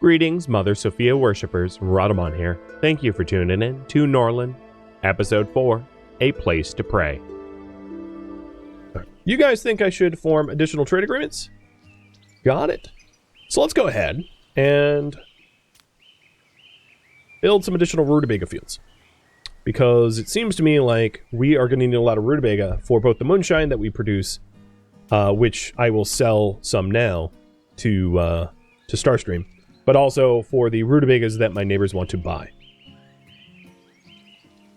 Greetings, Mother Sophia worshippers. Rhadamant here. Thank you for tuning in to Norland, Episode 4, A Place to Pray. You guys think I should form additional trade agreements? Got it. So let's go ahead and build some additional rutabaga fields. Because it seems to me like we are going to need a lot of rutabaga for both the moonshine that we produce, which I will sell some now to Starstream, but also for the rutabagas that my neighbors want to buy.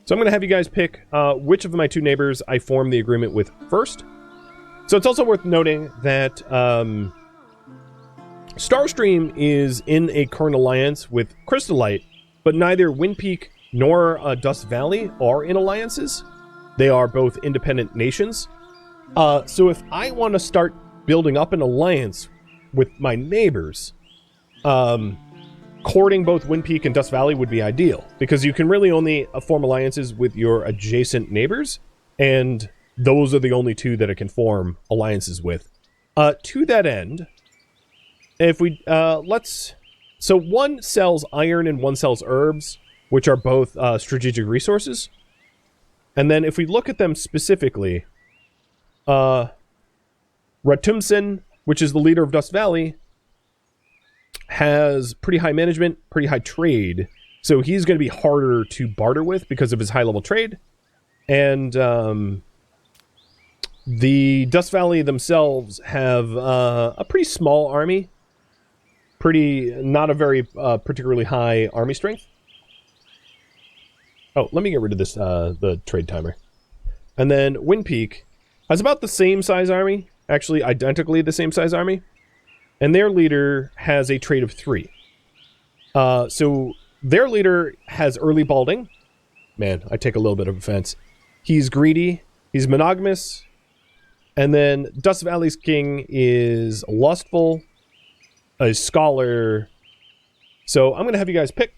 So I'm going to have you guys pick which of my two neighbors I form the agreement with first. So it's also worth noting that Starstream is in a current alliance with Crystallite, but neither Windpeak nor Dust Valley are in alliances. They are both independent nations. So if I want to start building up an alliance with my neighbors, courting both Windpeak and Dust Valley would be ideal, because you can really only form alliances with your adjacent neighbors, and those are the only two that it can form alliances with. To that end, if we, so one sells iron and one sells herbs, which are both strategic resources. And then if we look at them specifically, Ratumsen, which is the leader of Dust Valley, has pretty high management, pretty high trade. So he's going to be harder to barter with because of his high-level trade. And the Dust Valley themselves have a pretty small army. Not a very particularly high army strength. Oh, let me get rid of this, the trade timer. And then Windpeak has about the same size army, actually identically the same size army. And their leader has a trade of 3. So their leader has early balding. Man, I take a little bit of offense. He's greedy. He's monogamous. And then Dust Valley's king is lustful, a scholar. So I'm going to have you guys pick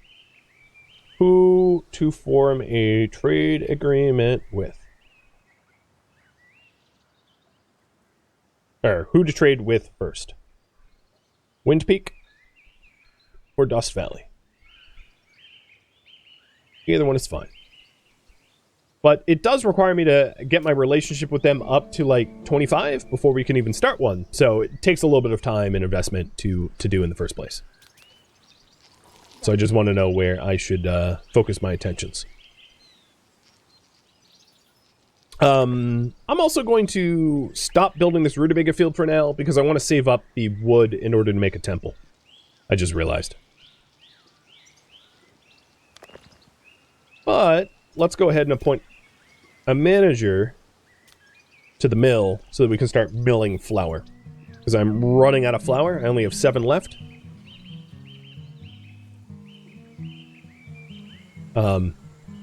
who to form a trade agreement with. Or who to trade with first. Windpeak or Dust Valley. Either one is fine. But it does require me to get my relationship with them up to like 25 before we can even start one. So it takes a little bit of time and investment to do in the first place. So I just want to know where I should focus my attentions. I'm also going to stop building this rutabaga field for now because I want to save up the wood in order to make a temple. I just realized. But let's go ahead and appoint a manager to the mill so that we can start milling flour. Because I'm running out of flour. I only have 7 left.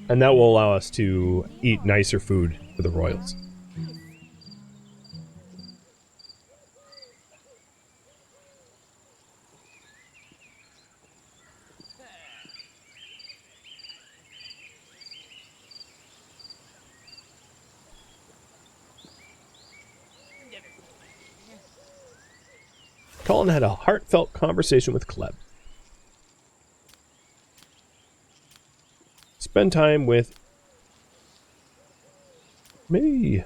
And that will allow us to eat nicer food for the royals. Colin had a heartfelt conversation with Kleb. Spend time with me.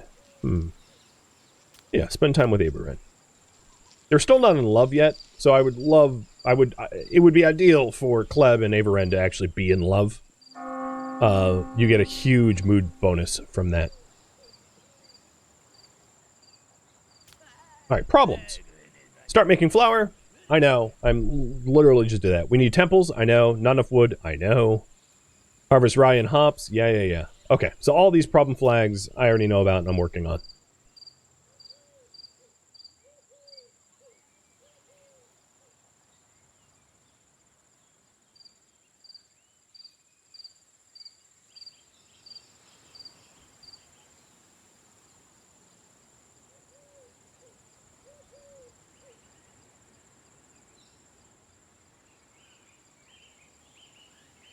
Yeah, spend time with Aberren. They're still not in love yet, so it would be ideal for Kleb and Aberren to actually be in love. You get a huge mood bonus from that. Alright, problems. Start making flour. I know. I'm literally just did that. We need temples. I know. Not enough wood. I know. Harvest rye and hops. Yeah. Okay, so all these problem flags I already know about and I'm working on.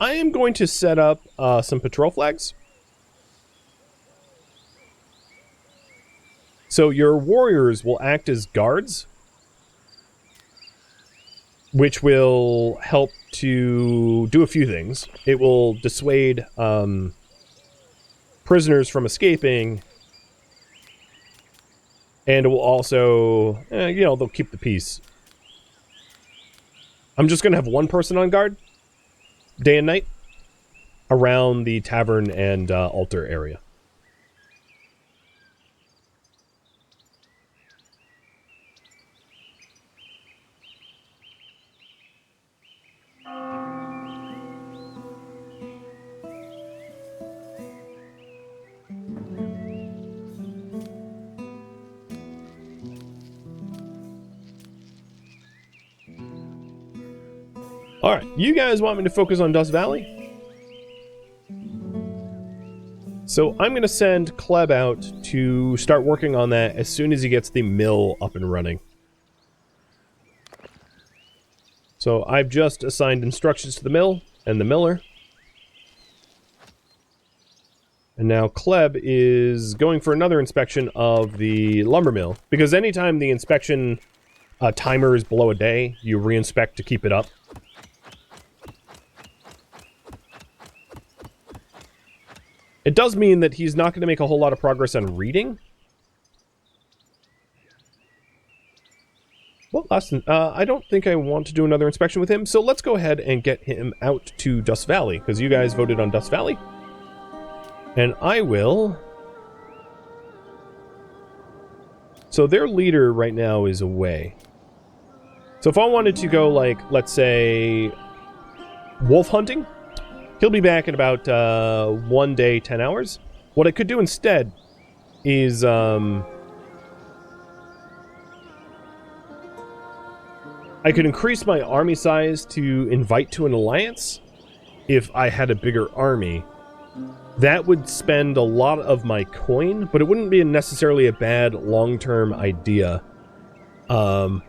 I am going to set up some patrol flags. So your warriors will act as guards. which will help to do a few things. It will dissuade prisoners from escaping, and it will also, they'll keep the peace. I'm just going to have one person on guard, day and night, around the tavern and altar area. Alright, you guys want me to focus on Dust Valley? So I'm going to send Kleb out to start working on that as soon as he gets the mill up and running. So I've just assigned instructions to the mill and the miller. And now Kleb is going for another inspection of the lumber mill, because anytime the inspection timer is below a day, you re-inspect to keep it up. It does mean that he's not going to make a whole lot of progress on reading. Well, I don't think I want to do another inspection with him, so let's go ahead and get him out to Dust Valley, because you guys voted on Dust Valley. And I will... So their leader right now is away. So if I wanted to go, like, let's say, wolf hunting, he'll be back in about 1 day, 10 hours. What I could do instead is... I could increase my army size to invite to an alliance if I had a bigger army. That would spend a lot of my coin, but it wouldn't be necessarily a bad long-term idea. I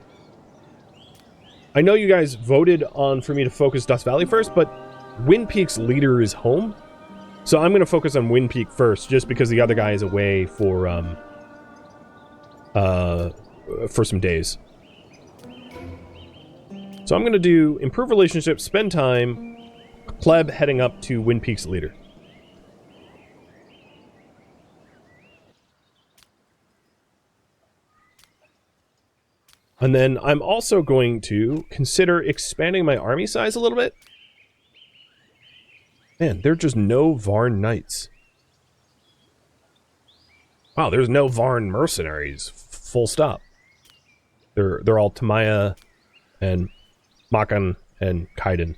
know you guys voted for me to focus Dust Valley first, but Wind Peak's leader is home. So I'm going to focus on Wind Peak first, just because the other guy is away for some days. So I'm going to do improve relationships, spend time, Kleb heading up to Wind Peak's leader. And then I'm also going to consider expanding my army size a little bit. Man, there are just no Varn knights. Wow, there's no Varn mercenaries. Full stop. They're all Tamaya and Makan and Kaiden.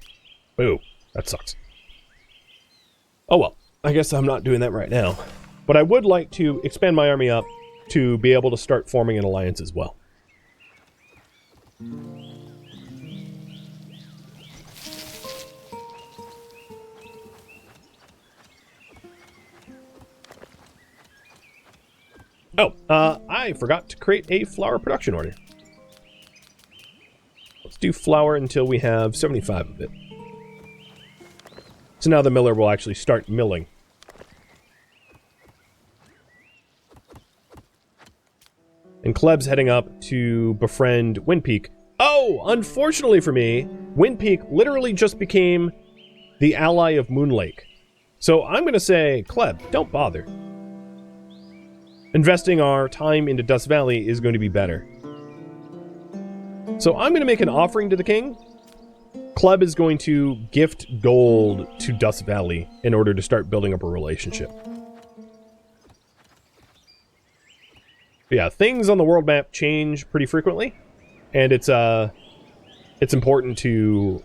Boo. That sucks. Oh well. I guess I'm not doing that right now. But I would like to expand my army up to be able to start forming an alliance as well. Oh, I forgot to create a flour production order. Let's do flour until we have 75 of it. So now the miller will actually start milling. And Kleb's heading up to befriend Wind Peak. Oh, unfortunately for me, Wind Peak literally just became the ally of Moonlake. So I'm going to say, Kleb, don't bother. Investing our time into Dust Valley is going to be better. So I'm going to make an offering to the king. Kleb is going to gift gold to Dust Valley in order to start building up a relationship. But yeah, things on the world map change pretty frequently, and it's important to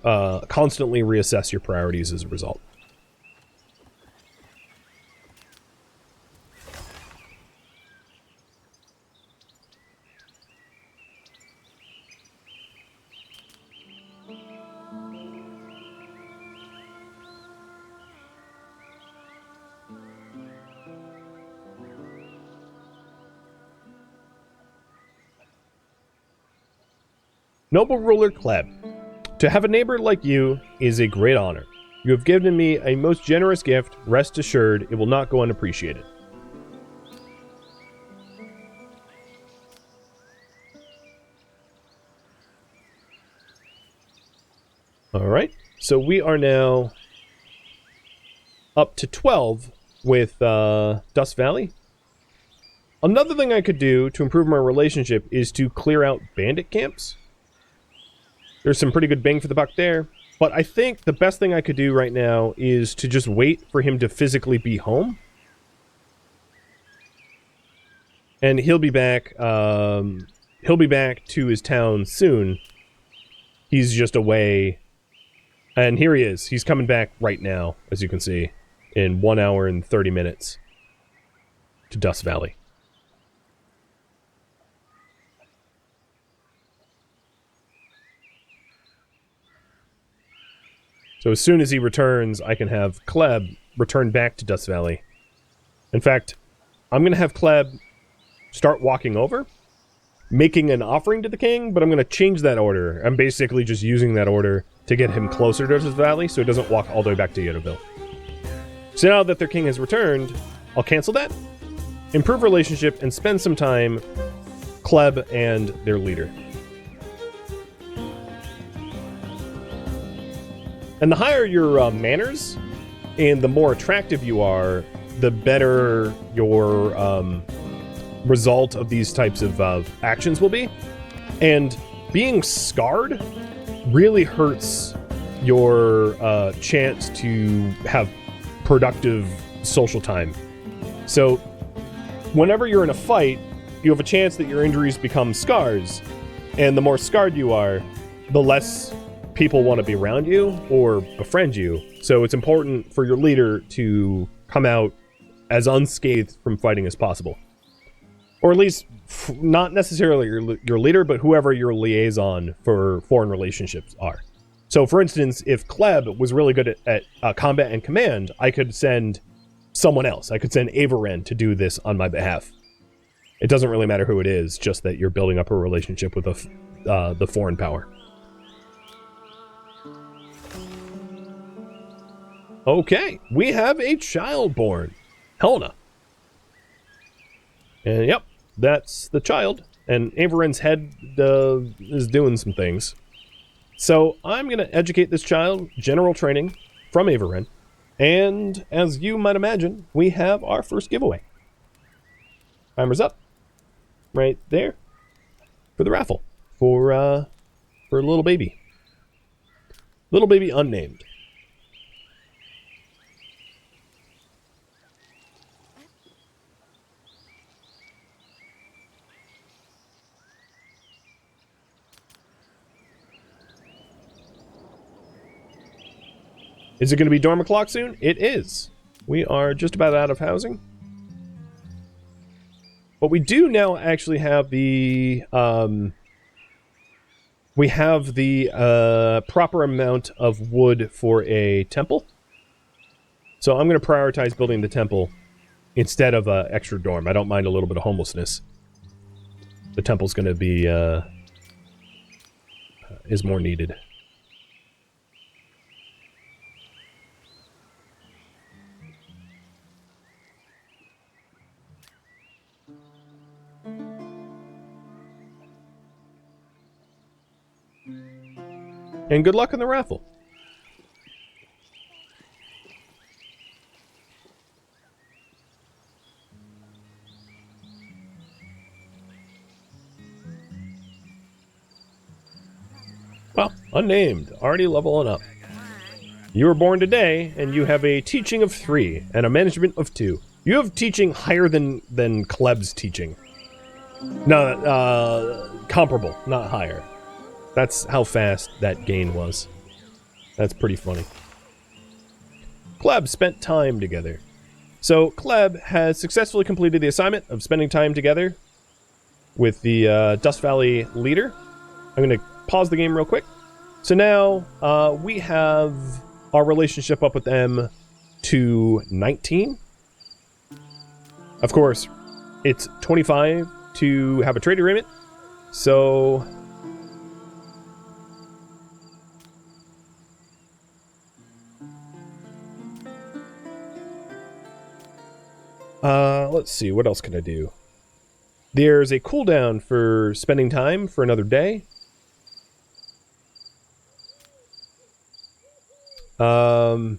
constantly reassess your priorities as a result. Noble ruler Kleb, to have a neighbor like you is a great honor. You have given me a most generous gift. Rest assured, it will not go unappreciated. Alright, so we are now up to 12 with Dust Valley. Another thing I could do to improve my relationship is to clear out bandit camps. There's some pretty good bang for the buck there. But I think the best thing I could do right now is to just wait for him to physically be home. And he'll be back to his town soon. He's just away. And here he is. He's coming back right now, as you can see, in 1 hour and 30 minutes to Dust Valley. So as soon as he returns, I can have Kleb return back to Dust Valley. In fact, I'm going to have Kleb start walking over, making an offering to the king, but I'm going to change that order. I'm basically just using that order to get him closer to Dust Valley so he doesn't walk all the way back to Yodoville. So now that their king has returned, I'll cancel that, improve relationship, and spend some time Kleb and their leader. And the higher your manners, and the more attractive you are, the better your result of these types of actions will be. And being scarred really hurts your chance to have productive social time. So whenever you're in a fight, you have a chance that your injuries become scars. And the more scarred you are, the less people want to be around you or befriend you. So it's important for your leader to come out as unscathed from fighting as possible. Or at least not necessarily your leader, but whoever your liaison for foreign relationships are. So for instance, if Kleb was really good at combat and command, I could send someone else. I could send Varn to do this on my behalf. It doesn't really matter who it is, just that you're building up a relationship with the foreign power. Okay, we have a child born. Helena. And yep, that's the child. And Varn's head is doing some things. So I'm going to educate this child, general training from Varn. And as you might imagine, we have our first giveaway. Timer's up. Right there. For the raffle. For a little baby. Little baby unnamed. Is it going to be dorm o'clock soon? It is. We are just about out of housing. But we do now actually have the proper amount of wood for a temple. So I'm going to prioritize building the temple instead of an extra dorm. I don't mind a little bit of homelessness. The temple's going to be is more needed. And good luck in the raffle. Well, unnamed, already leveling up. You were born today, and you have a teaching of 3 and a management of 2. You have teaching higher than Kleb's teaching. No, comparable, not higher. That's how fast that gain was. That's pretty funny. Kleb spent time together. So Kleb has successfully completed the assignment of spending time together with the Dust Valley leader. I'm going to pause the game real quick. So now we have our relationship up with them to 19. Of course, it's 25 to have a trade agreement. So let's see, what else can I do? There's a cooldown for spending time for another day. So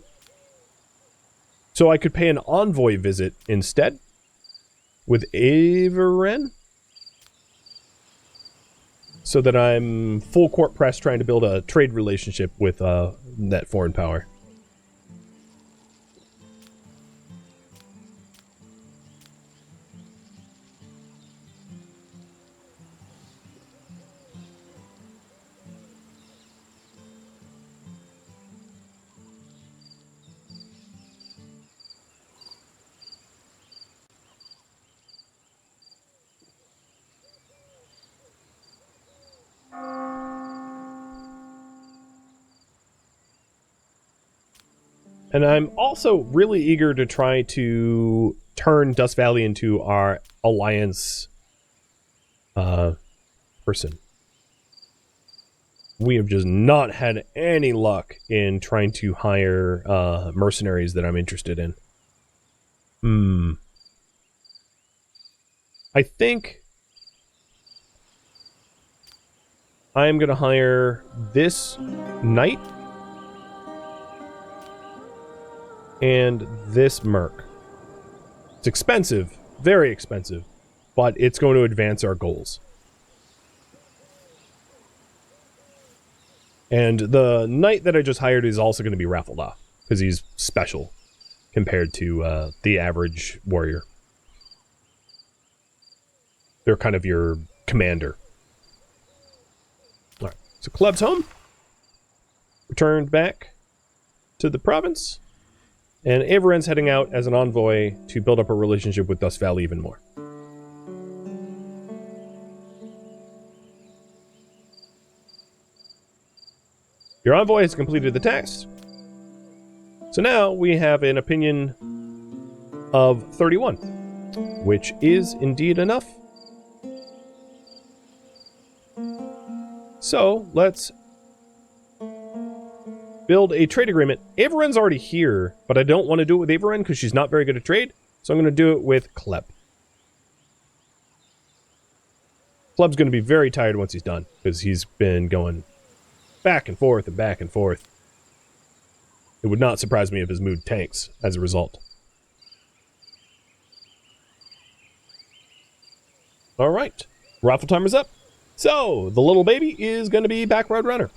I could pay an envoy visit instead with Avaren, so that I'm full court press trying to build a trade relationship with that foreign power. And I'm also really eager to try to turn Dust Valley into our alliance person. We have just not had any luck in trying to hire mercenaries that I'm interested in. I think I'm going to hire this knight and this merc. It's expensive, very expensive, but it's going to advance our goals. And the knight that I just hired is also going to be raffled off, because he's special compared to the average warrior. They're kind of your commander. Alright, so Club's home. Returned back to the province. And Avaren's heading out as an envoy to build up a relationship with Dust Valley even more. Your envoy has completed the task. So now we have an opinion of 31, which is indeed enough. So let's build a trade agreement. Avaren's already here, but I don't want to do it with Avaren because she's not very good at trade. So I'm going to do it with Kleb. Kleb's going to be very tired once he's done because he's been going back and forth and back and forth. It would not surprise me if his mood tanks as a result. All right, raffle timer's up. So the little baby is going to be Backroad Runner.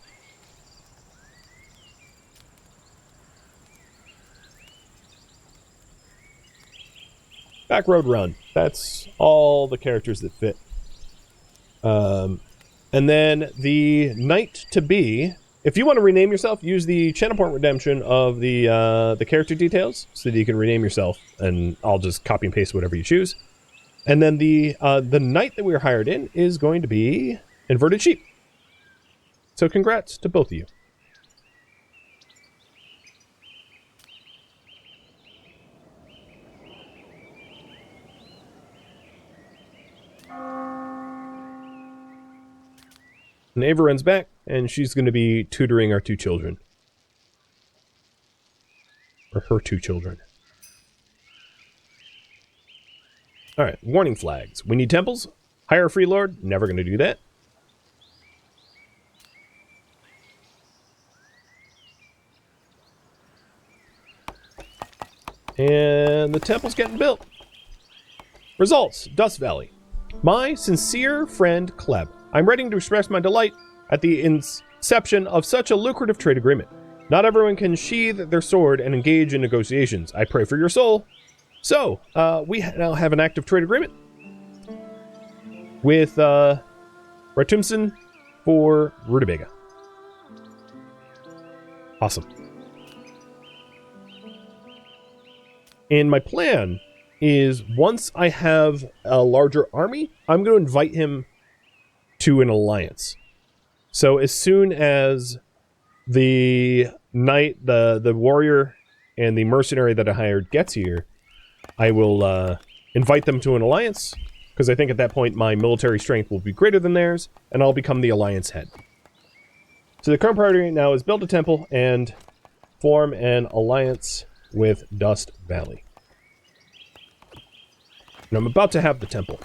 Backroad Run. That's all the characters that fit. And then the Knight to be. If you want to rename yourself, use the channel point redemption of the character details so that you can rename yourself, and I'll just copy and paste whatever you choose. And then the Knight that we were hired in is going to be Inverted Sheep. So congrats to both of you. And Avaren's back, and she's going to be tutoring our two children. Or her two children. Alright, warning flags. We need temples. Hire a free lord. Never going to do that. And the temple's getting built. Results. Dust Valley. My sincere friend Kleb. I'm ready to express my delight at the inception of such a lucrative trade agreement. Not everyone can sheathe their sword and engage in negotiations. I pray for your soul. So, we now have an active trade agreement with Ratumson for Rutabaga. Awesome. And my plan is, once I have a larger army, I'm going to invite him to an alliance. So as soon as the knight, the warrior, and the mercenary that I hired gets here, I will invite them to an alliance, because I think at that point my military strength will be greater than theirs, and I'll become the alliance head. So the current priority right now is build a temple and form an alliance with Dust Valley. And I'm about to have the temple.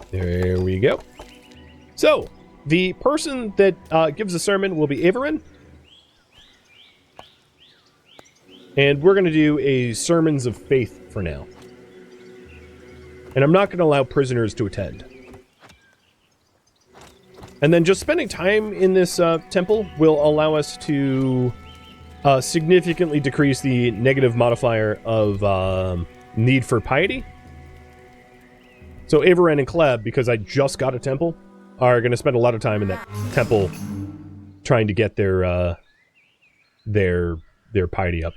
There we go. So, the person that gives the sermon will be Varn. And we're going to do a Sermons of Faith for now. And I'm not going to allow prisoners to attend. And then just spending time in this temple will allow us to significantly decrease the negative modifier of need for piety. So Varn and Kleb, because I just got a temple, are going to spend a lot of time in that temple trying to get their piety up.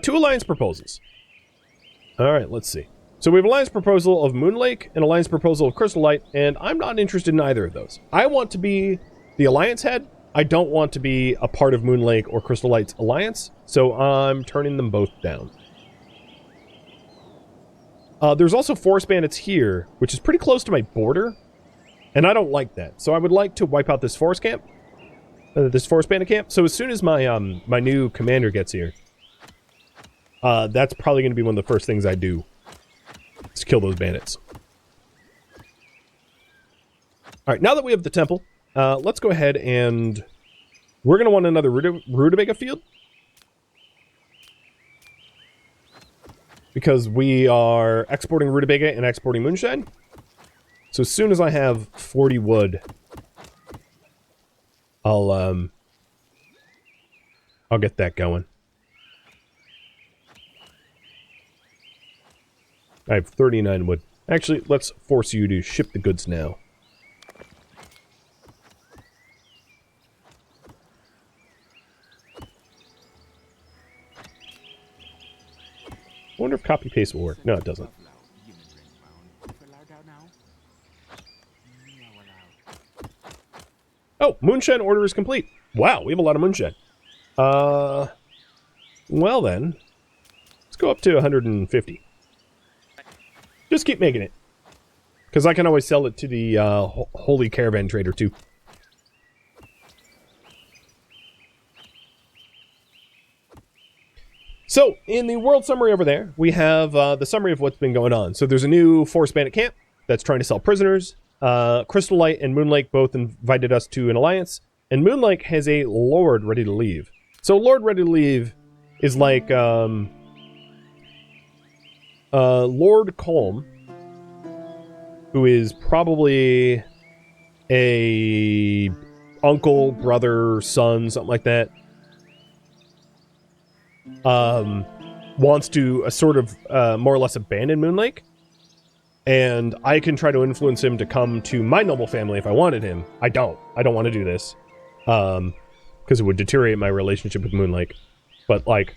2 alliance proposals. Alright, let's see. So we have alliance proposal of Moonlake and alliance proposal of Crystal Light, and I'm not interested in either of those. I want to be the alliance head. I don't want to be a part of Moonlake or Crystal Light's alliance, so I'm turning them both down. There's also Forest Bandits here, which is pretty close to my border, and I don't like that. So I would like to wipe out this forest camp, this Forest Bandit camp. So as soon as my my new commander gets here, that's probably going to be one of the first things I do. Is kill those bandits. Alright, now that we have the temple, let's go ahead and... We're going to want another Rhadamant field. Because we are exporting Rhadamant and exporting Moonshine. So as soon as I have 40 wood, I'll get that going. I have 39 wood. Actually, let's force you to ship the goods now. I wonder if copy-paste will work. No, it doesn't. Oh, Moonshine order is complete. Wow, we have a lot of Moonshine. Well then, let's go up to 150. Just keep making it. Because I can always sell it to the Holy Caravan Trader, too. So, in the world summary over there, we have the summary of what's been going on. So there's a new Forest Bandit camp that's trying to sell prisoners. Crystal Light and Moonlake both invited us to an alliance. And Moonlake has a Lord ready to leave. So Lord ready to leave is like... Lord Colm, who is probably a uncle, brother, son, something like that, wants to sort of more or less abandon Moonlake, and I can try to influence him to come to my noble family if I wanted him. I don't want to do this, because it would deteriorate my relationship with Moonlake, but like,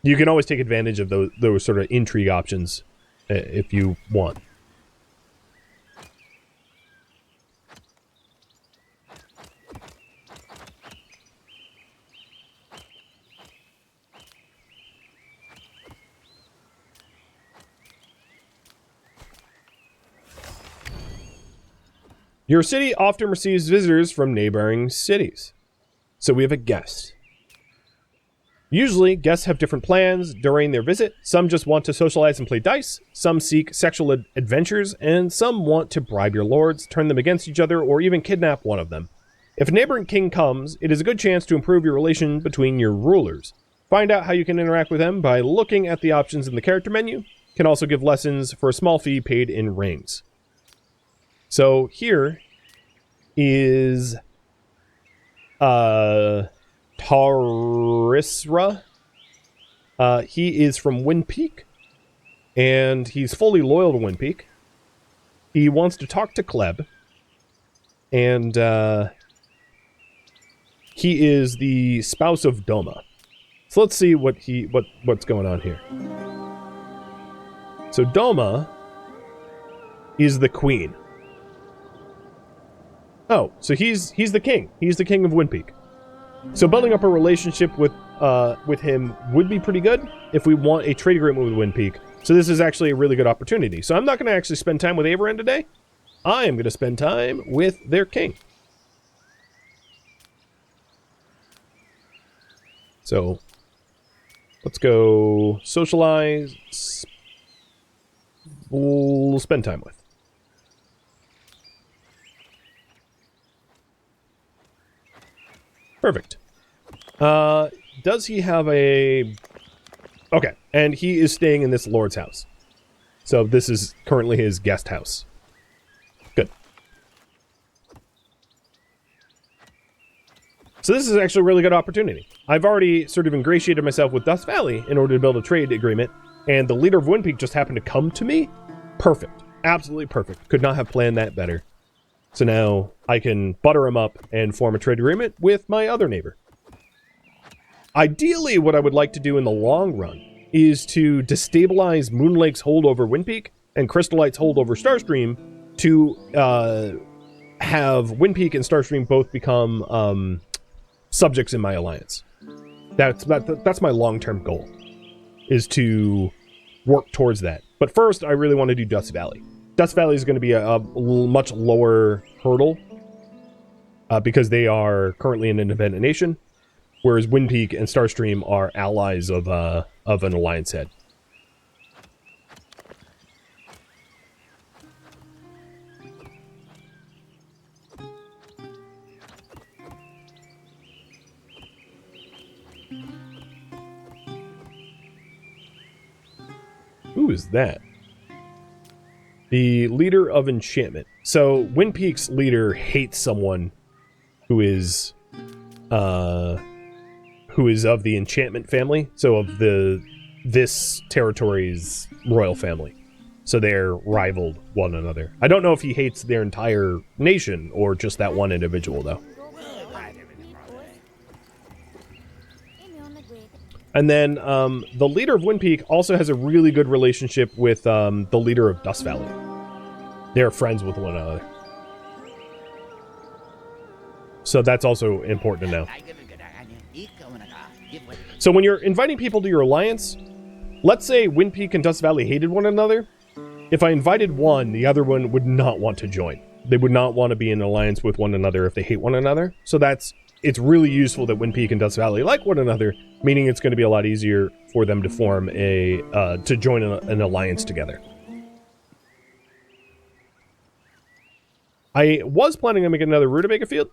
you can always take advantage of those sort of intrigue options if you want. Your city often receives visitors from neighboring cities. So we have a guest. Usually, guests have different plans during their visit. Some just want to socialize and play dice, some seek sexual adventures, and some want to bribe your lords, turn them against each other, or even kidnap one of them. If a neighboring king comes, it is a good chance to improve your relation between your rulers. Find out how you can interact with them by looking at the options in the character menu. You can also give lessons for a small fee paid in rings. So here is Tarisra. He is from Wind Peak, and he's fully loyal to Wind Peak. He wants to talk to Kleb, and he is the spouse of Doma. So let's see what's going on here. So Doma is the queen. Oh, so he's the king. He's the king of Wind Peak. So building up a relationship with him would be pretty good if we want a trade agreement with Wind Peak. So this is actually a really good opportunity. So I'm not going to actually spend time with Varn today. I am going to spend time with their king. So let's go socialize. We'll spend time with. Perfect. Does he have a... Okay, and he is staying in this lord's house. So this is currently his guest house. Good. So this is actually a really good opportunity. I've already sort of ingratiated myself with Dust Valley in order to build a trade agreement, and the leader of Windpeak just happened to come to me. Perfect. Absolutely perfect. Could not have planned that better. So now I can butter him up and form a trade agreement with my other neighbor. Ideally, what I would like to do in the long run is to destabilize Moonlake's hold over Windpeak and Crystallight's hold over Starstream to have Windpeak and Starstream both become subjects in my alliance. That's my long-term goal, is to work towards that. But first, I really want to do Dust Valley. Dust Valley is going to be a much lower hurdle because they are currently an independent nation, whereas Windpeak and Starstream are allies of an alliance head. Who is that? The leader of enchantment. So Windpeak's leader hates someone who is of the enchantment family, so of this territory's royal family. So they're rivaled one another. I don't know if he hates their entire nation or just that one individual, though. And then the leader of Windpeak also has a really good relationship with the leader of Dust Valley. They're friends with one another. So that's also important to know. So when you're inviting people to your alliance, let's say Windpeak and Dust Valley hated one another. If I invited one, the other one would not want to join. They would not want to be in alliance with one another if they hate one another. So it's really useful that Windpeak and Dust Valley like one another, meaning it's going to be a lot easier for them to form to join an alliance together. I was planning on making another Rhadamant field.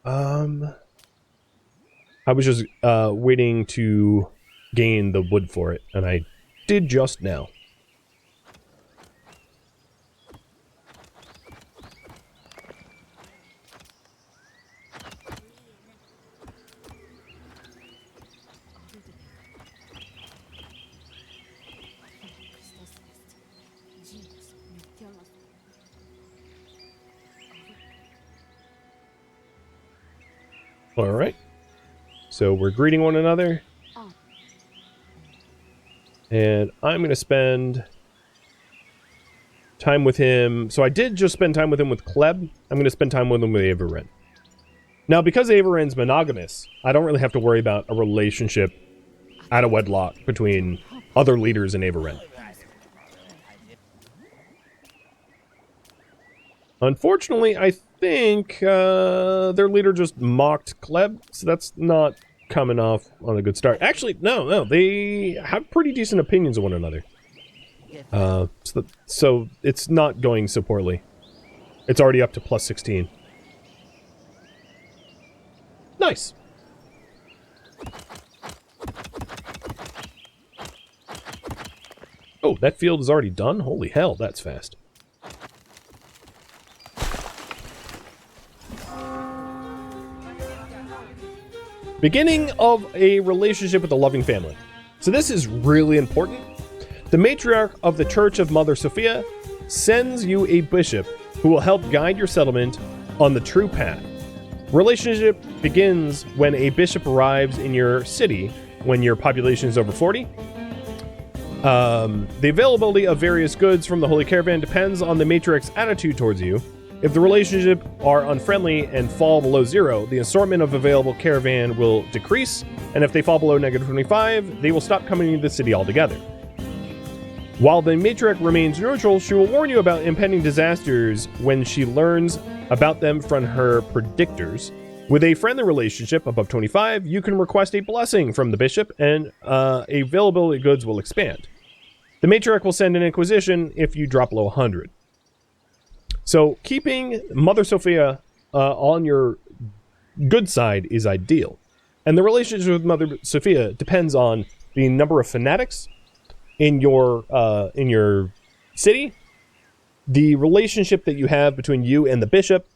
I was just waiting to gain the wood for it, and I did just now. All right. So we're greeting one another. And I'm going to spend time with him. So I did just spend time with him with Kleb. I'm going to spend time with him with Averin. Now, because Averin's monogamous, I don't really have to worry about a relationship out of wedlock between other leaders and Averin. Unfortunately, I think their leader just mocked Kleb, so that's not coming off on a good start. Actually, no, they have pretty decent opinions of one another. So it's not going so poorly. It's already up to plus 16. Nice. Oh, that field is already done? Holy hell, that's fast. Beginning of a relationship with a loving family. So this is really important. The matriarch of the Church of Mother Sophia sends you a bishop who will help guide your settlement on the true path. Relationship begins when a bishop arrives in your city when your population is over 40. The availability of various goods from the Holy Caravan depends on the matriarch's attitude towards you. If the relationship are unfriendly and fall below 0, the assortment of available caravan will decrease, and if they fall below -25, they will stop coming to the city altogether. While the matriarch remains neutral, she will warn you about impending disasters when she learns about them from her predictors. With a friendly relationship above 25, you can request a blessing from the bishop, and availability of goods will expand. The matriarch will send an inquisition if you drop below 100. So keeping Mother Sophia on your good side is ideal. And the relationship with Mother Sophia depends on the number of fanatics in your city, the relationship that you have between you and the bishop,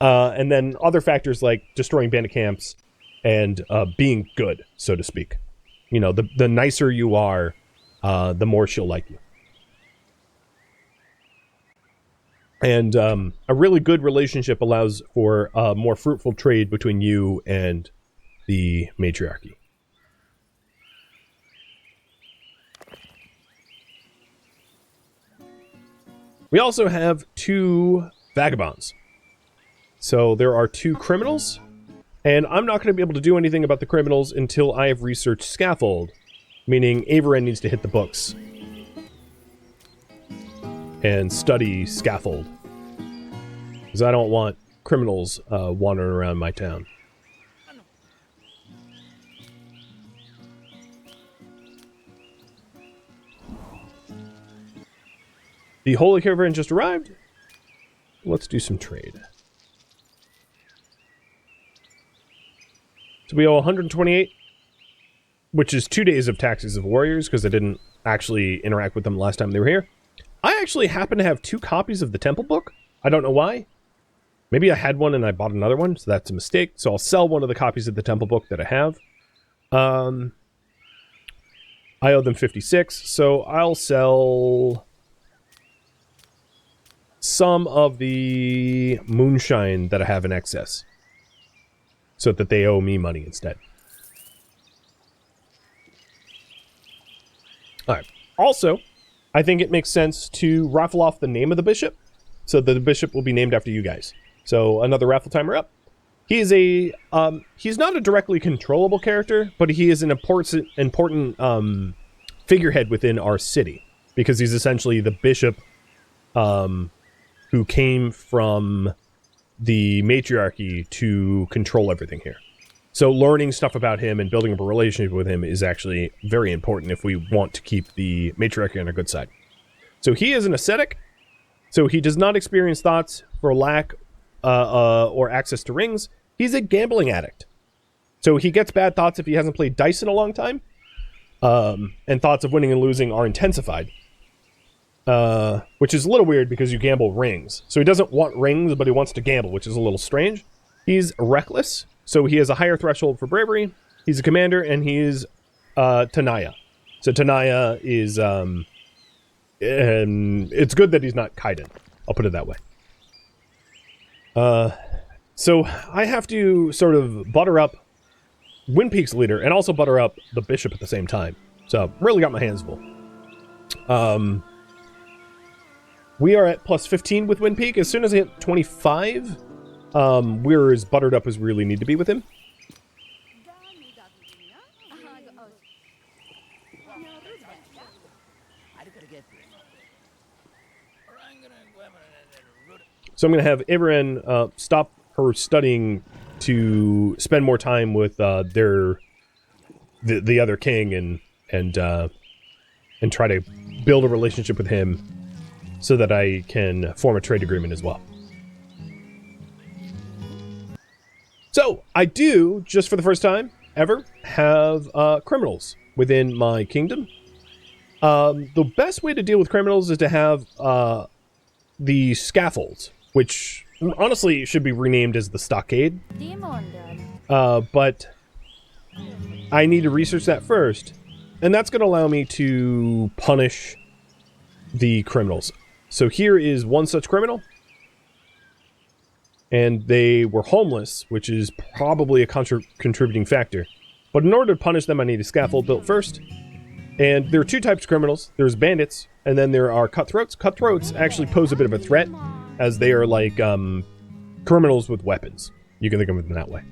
and then other factors like destroying bandit camps and being good, so to speak. You know, the nicer you are, the more she'll like you. And a really good relationship allows for a more fruitful trade between you and the matriarchy. We also have 2 vagabonds. So there are 2 criminals, and I'm not going to be able to do anything about the criminals until I have researched scaffold, meaning Varn needs to hit the books and study scaffold, because I don't want criminals wandering around my town. The Holy Caravan just arrived. Let's do some trade. So we owe 128, which is 2 days of taxes of warriors, because I didn't actually interact with them last time they were here. I actually happen to have 2 copies of the Temple Book. I don't know why. Maybe I had one and I bought another one, so that's a mistake. So I'll sell one of the copies of the Temple Book that I have. I owe them 56, so I'll sell some of the moonshine that I have in excess, so that they owe me money instead. Alright. Also, I think it makes sense to raffle off the name of the bishop, so that the bishop will be named after you guys. So, another raffle timer up. He is a, he's not a directly controllable character, but he is an important figurehead within our city, because he's essentially the bishop, who came from the matriarchy to control everything here. So learning stuff about him and building up a relationship with him is actually very important if we want to keep the matriarchy on our good side. So he is an ascetic, so he does not experience thoughts for lack or access to rings. He's a gambling addict. So he gets bad thoughts if he hasn't played dice in a long time, and thoughts of winning and losing are intensified. Which is a little weird because you gamble rings. So he doesn't want rings, but he wants to gamble, which is a little strange. He's reckless, so he has a higher threshold for bravery. He's a commander, and he's Tanaya. So Tanaya is, it's good that he's not Kaiden. I'll put it that way. So I have to sort of butter up Windpeak's leader, and also butter up the bishop at the same time. So really got my hands full. We are at plus 15 with Windpeak. As soon as I hit 25, we're as buttered up as we really need to be with him. So I'm going to have Varn stop her studying to spend more time with the other king and try to build a relationship with him, so that I can form a trade agreement as well. So, I do, just for the first time ever, have criminals within my kingdom. The best way to deal with criminals is to have the scaffolds, which honestly should be renamed as the stockade. But I need to research that first, and that's going to allow me to punish the criminals. So here is one such criminal, and they were homeless, which is probably a contributing factor. But in order to punish them, I need a scaffold built first. And there are 2 types of criminals. There's bandits, and then there are cutthroats. Cutthroats actually pose a bit of a threat, as they are like criminals with weapons. You can think of them that way.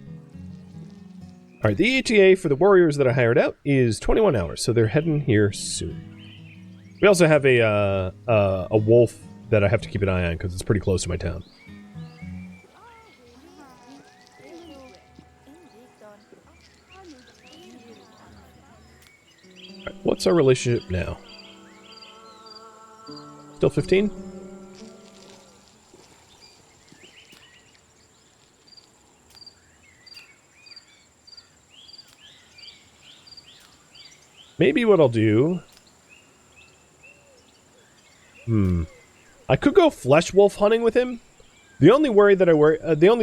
Alright, the ETA for the warriors that I hired out is 21 hours, so they're heading here soon. We also have a wolf that I have to keep an eye on because it's pretty close to my town. Right, what's our relationship now? Still 15? Maybe what I'll do... I could go flesh wolf hunting with him. The only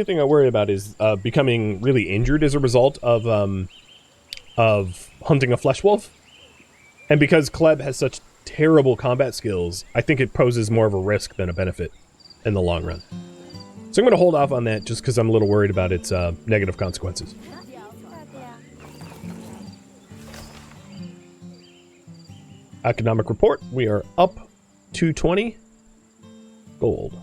thing I worry about is becoming really injured as a result of hunting a flesh wolf. And because Kleb has such terrible combat skills, I think it poses more of a risk than a benefit in the long run. So I'm going to hold off on that just because I'm a little worried about its negative consequences. Economic report. We are up 220 gold.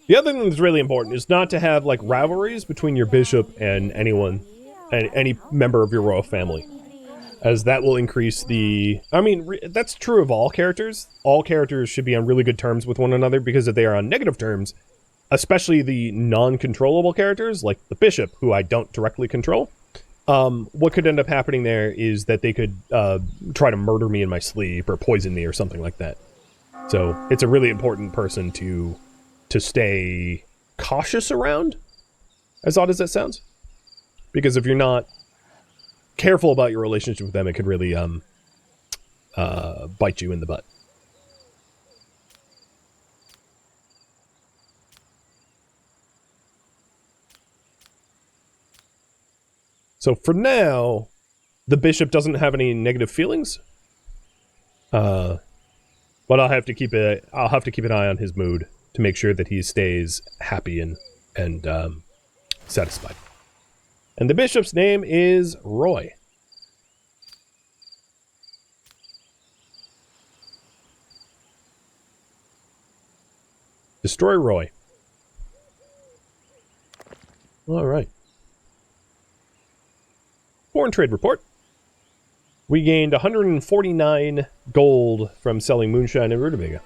The other thing that's really important is not to have like rivalries between your bishop and anyone, and any member of your royal family, as that will increase the... I mean, that's true of all characters. All characters should be on really good terms with one another, because if they are on negative terms, especially the non-controllable characters, like the bishop, who I don't directly control, what could end up happening there is that they could try to murder me in my sleep or poison me or something like that. So it's a really important person to stay cautious around, as odd as that sounds. Because if you're not careful about your relationship with them, it could really bite you in the butt. So for now, the bishop doesn't have any negative feelings. But I'll have to keep an eye on his mood to make sure that he stays happy and satisfied. And the bishop's name is Roy. Destroy Roy. All right. Foreign trade report. We gained 149 gold from selling moonshine and rutabaga.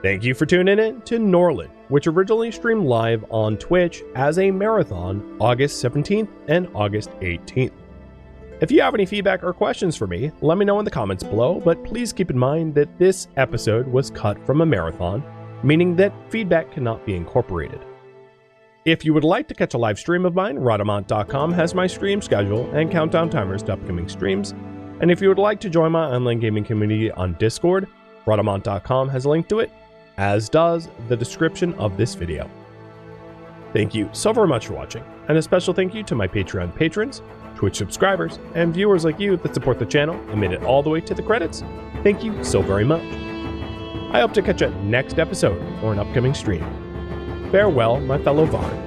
Thank you for tuning in to Norland, which originally streamed live on Twitch as a marathon August 17th and August 18th. If you have any feedback or questions for me, let me know in the comments below, but please keep in mind that this episode was cut from a marathon, meaning that feedback cannot be incorporated. If you would like to catch a live stream of mine, Rhadamant.com has my stream schedule and countdown timers to upcoming streams. And if you would like to join my online gaming community on Discord, Rhadamant.com has a link to it, as does the description of this video. Thank you so very much for watching, and a special thank you to my Patreon patrons, Twitch subscribers, and viewers like you that support the channel and made it all the way to the credits. Thank you so very much. I hope to catch you next episode or an upcoming stream. Farewell, my fellow Varn.